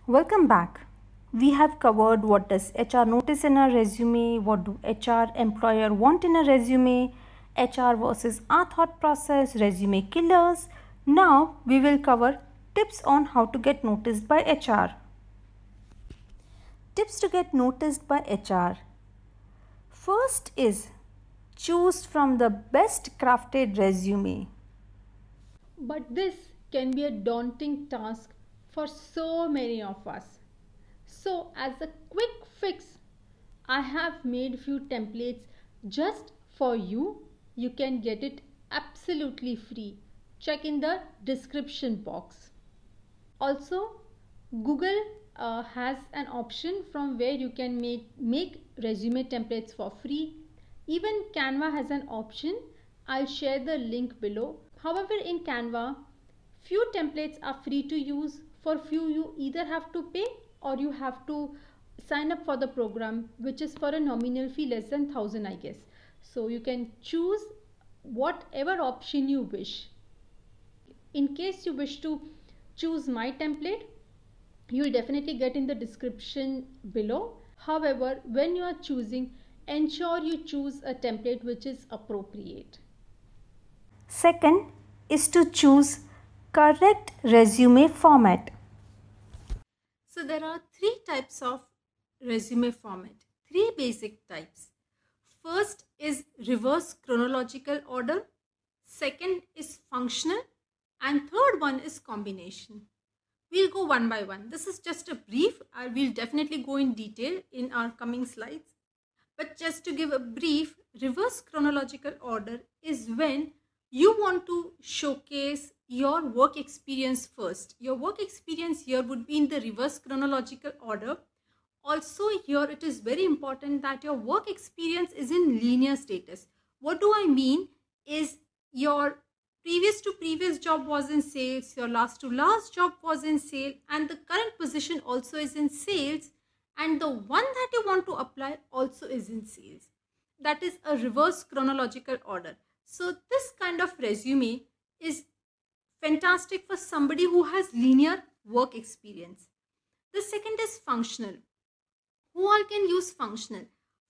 Welcome back. We have covered what does HR notice in a resume, what do HR employer want in a resume, HR versus our thought process, resume killers. Now we will cover tips on how to get noticed by HR. Tips to get noticed by HR. First is choose from the best crafted resume. But this can be a daunting task for so many of us. So, as a quick fix, I have made few templates just for you. You can get it absolutely free. Check in the description box. Also, Google has an option from where you can make resume templates for free. Even Canva has an option. I'll share the link below. However, in Canva, few templates are free to use. For few, you either have to pay or you have to sign up for the program, which is for a nominal fee less than 1000, I guess. So you can choose whatever option you wish. In case you wish to choose my template, you will definitely get in the description below. However, when you are choosing, ensure you choose a template which is appropriate. Second is to choose correct resume format. So there are three types of resume format, three basic types. First is reverse chronological order, second is functional, and third one is combination. We'll go one by one. This is just a brief. I will definitely go in detail in our coming slides. But just to give a brief, reverse chronological order is when you want to showcase your work experience first. Your work experience here would be in the reverse chronological order. Also here it is very important that your work experience is in linear status. What do I mean is your previous to previous job was in sales, your last to last job was in sale, and the current position also is in sales, and the one that you want to apply also is in sales. That is a reverse chronological order. So this kind of resume is fantastic for somebody who has linear work experience. The second is functional. Who all can use functional?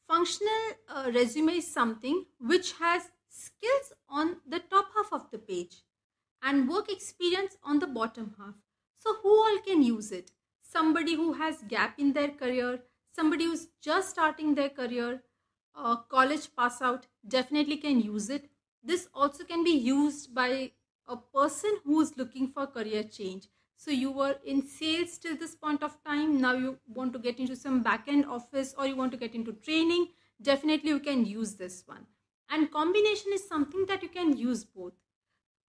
Functional resume is something which has skills on the top half of the page and work experience on the bottom half. So who all can use it? Somebody who has gap in their career, somebody who's just starting their career, college pass out definitely can use it. This also can be used by a person who is looking for career change. So you were in sales till this point of time, now you want to get into some back-end office or you want to get into training, definitely you can use this one. And combination is something that you can use both.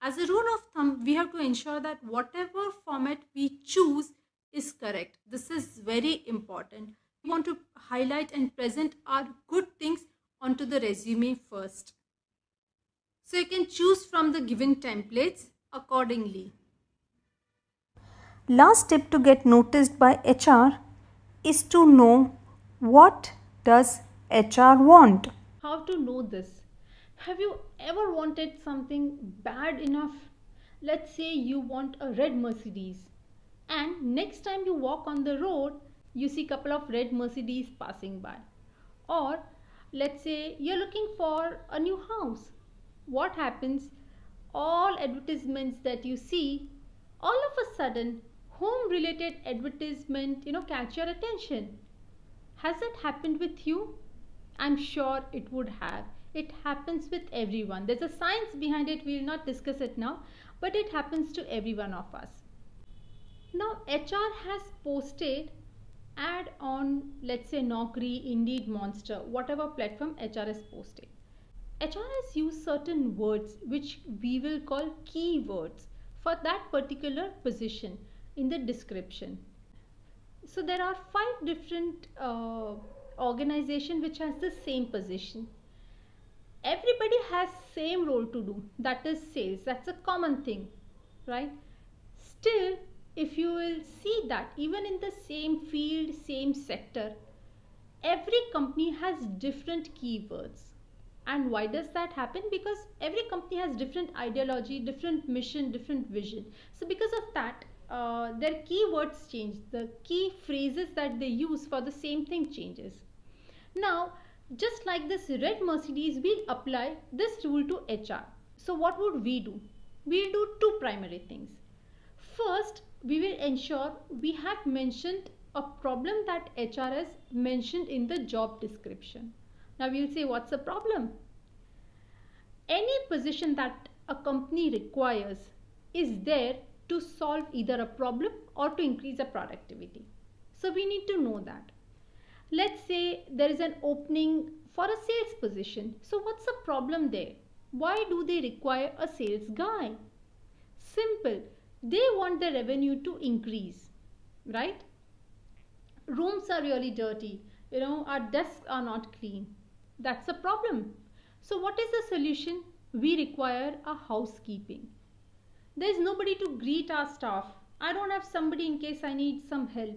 As a rule of thumb, we have to ensure that whatever format we choose is correct. This is very important. We want to highlight and present our good things onto the resume first. So you can choose from the given templates accordingly. Last tip to get noticed by HR is to know what does HR want. How to know this? Have you ever wanted something bad enough? Let's say you want a red Mercedes, and next time you walk on the road, you see a couple of red Mercedes passing by. Or let's say you're looking for a new house. What happens? All advertisements that you see, all of a sudden, home related advertisement, catch your attention. Has that happened with you? I'm sure it would have. It happens with everyone. There's a science behind it. We'll not discuss it now, but it happens to every one of us. Now, HR has posted ad on, let's say, Naukri, Indeed, Monster, whatever platform HR has posted. HR has used certain words which we will call keywords for that particular position in the description. So there are 5 different organizations which has the same position. Everybody has same role to do, that is sales. That's a common thing, right? Still, if you will see that even in the same field, same sector, every company has different keywords. And why does that happen? Because every company has different ideology, different mission, different vision. So because of that, their keywords change. The key phrases that they use for the same thing changes. Now, just like this red Mercedes, we'll apply this rule to HR. So what would we do? We'll do two primary things. First, we will ensure we have mentioned a problem that HR has mentioned in the job description. Now we'll say, what's the problem? Any position that a company requires is there to solve either a problem or to increase the productivity. So we need to know that. Let's say there is an opening for a sales position. So what's the problem there? Why do they require a sales guy? Simple. They want the revenue to increase, right? Rooms are really dirty. Our desks are not clean. That's a problem. So what is the solution? We require a housekeeping. There is nobody to greet our staff. I don't have somebody in case I need some help.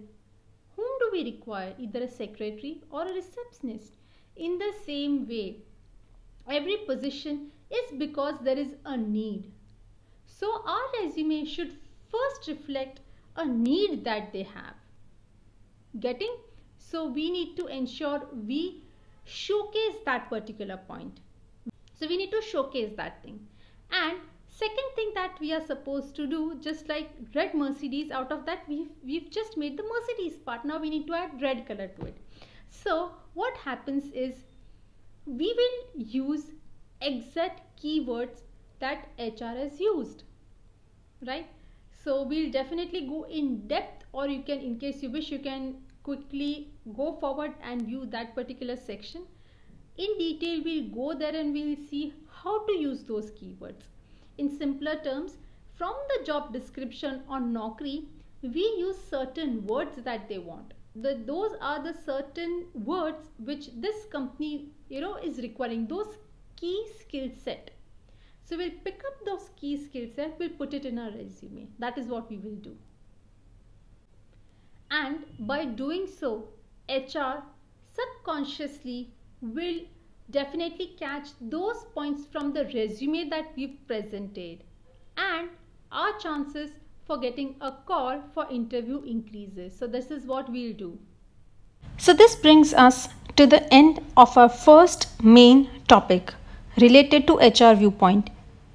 Whom do we require? Either a secretary or a receptionist. In the same way, every position is because there is a need. So our resume should first reflect a need that they have. Getting? So we need to ensure we showcase that particular point. So we need to showcase that thing. And second thing that we are supposed to do, just like red Mercedes, out of that we've just made the Mercedes part. Now we need to add red color to it. So what happens is we will use exact keywords that HR has used, right? So we'll definitely go in depth, or you can, in case you wish, you can quickly go forward and view that particular section. In detail, we'll go there and we'll see how to use those keywords. In simpler terms, from the job description on Naukri, we use certain words that they want. Those are the certain words which this company is requiring, those key skill set. So we'll pick up those key skill set, we'll put it in our resume. That is what we will do. And by doing so, HR subconsciously will definitely catch those points from the resume that we've presented, and our chances for getting a call for interview increases. So this is what we'll do. So this brings us to the end of our first main topic related to HR viewpoint.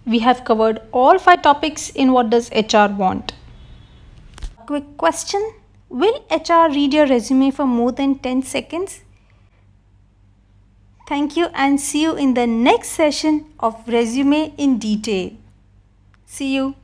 We have covered all 5 topics in What Does HR Want? Quick question. Will HR read your resume for more than 10 seconds? Thank you, and see you in the next session of Resume in Detail. See you.